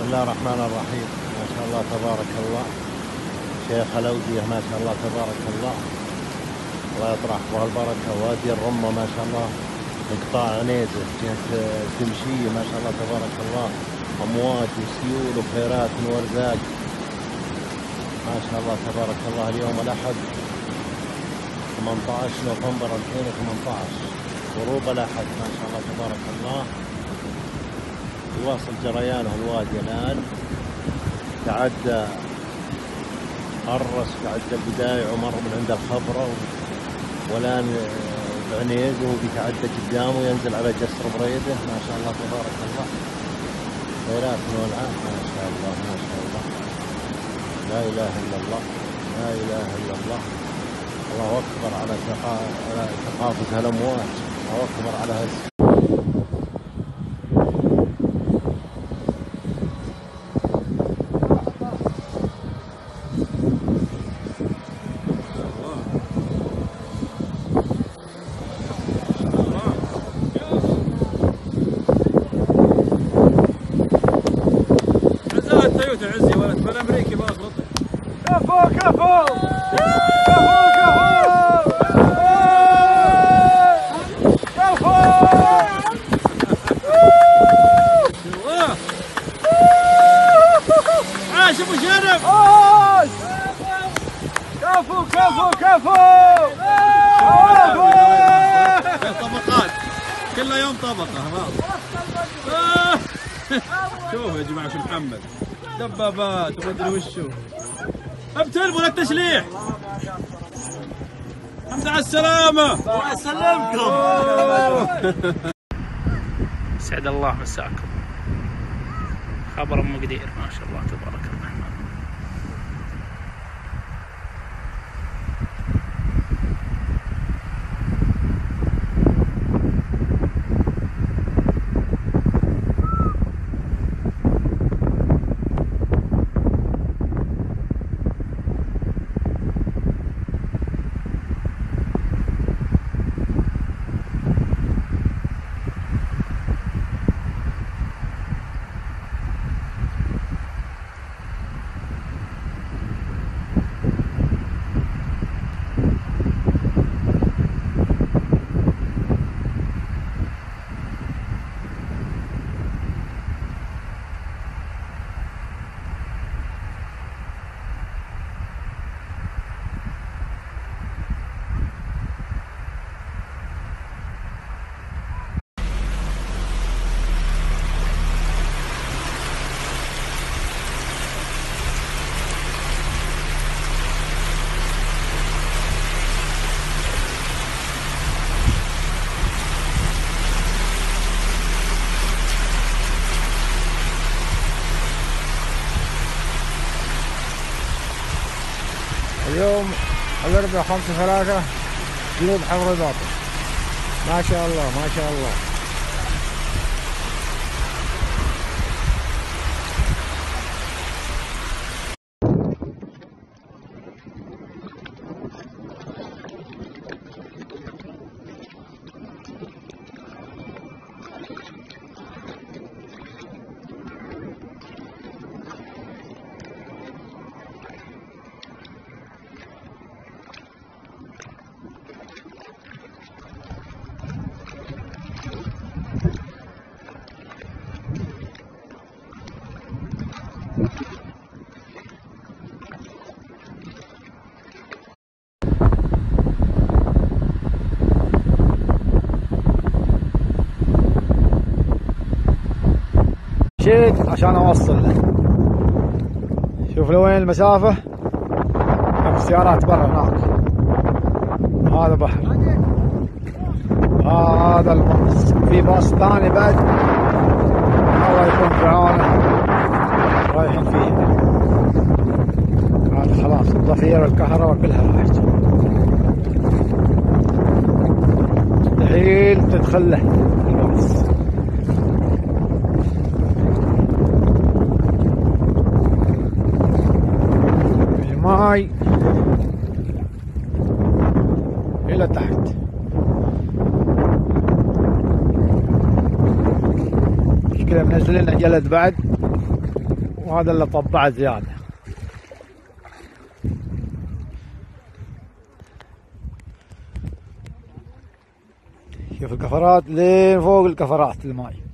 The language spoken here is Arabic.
الله الرحمن الرحيم. ما شاء الله تبارك الله. شيخ الأودية ما شاء الله تبارك الله. الله يطرح بالبركة. وادي الرمة ما شاء الله. إقطاع عنيزة جهة تمشية ما شاء الله تبارك الله. أمواج وسيول وخيرات وأرزاق ما شاء الله تبارك الله. اليوم الأحد 18 نوفمبر 2018 غروب الأحد ما شاء الله تبارك الله. يواصل جريانه الوادي الآن. تعدى الرس، تعدى البداية ومر من عند الخبرة والآن بعنيزه وبيتعدى قدامه ينزل على جسر بريده ما شاء الله تبارك الله. خيرات والعام ما شاء الله ما شاء الله. لا إله إلا الله لا إله إلا الله. الله أكبر على تقافز هالأمواج. الله أكبر على تويوتا عزي ولد بالامريكي باخذ. كفو كفو كفو عاش ابو شرف. كفو كفو كفو طبقات كل يوم طبقه. شوفوا يا جماعه شو محمد دبابات ومدري وشو. ابتلبوا للتشليح. الحمد على السلامة. الله يسلمكم. سعد الله مساكم. خبر ام قدير ما شاء الله تبارك الرحمن. اليوم الأربعاء 5/3 جنوب حفر الباطن. ما شاء الله ما شاء الله. مشيت عشان اوصل له. شوف لوين المسافة. السيارات برا هناك. هذا بحر. هذا الباص. في باص ثاني بعد الله يكون في عونه رايحين فيه. هذا خلاص الضفيرة والكهرباء كلها راحت. مستحيل تدخل له الباص. الماي إلى تحت. مشكلة منزل لنا جلد بعد وهذا اللي طبعه زيادة. شوف الكفرات لين فوق الكفرات الماي.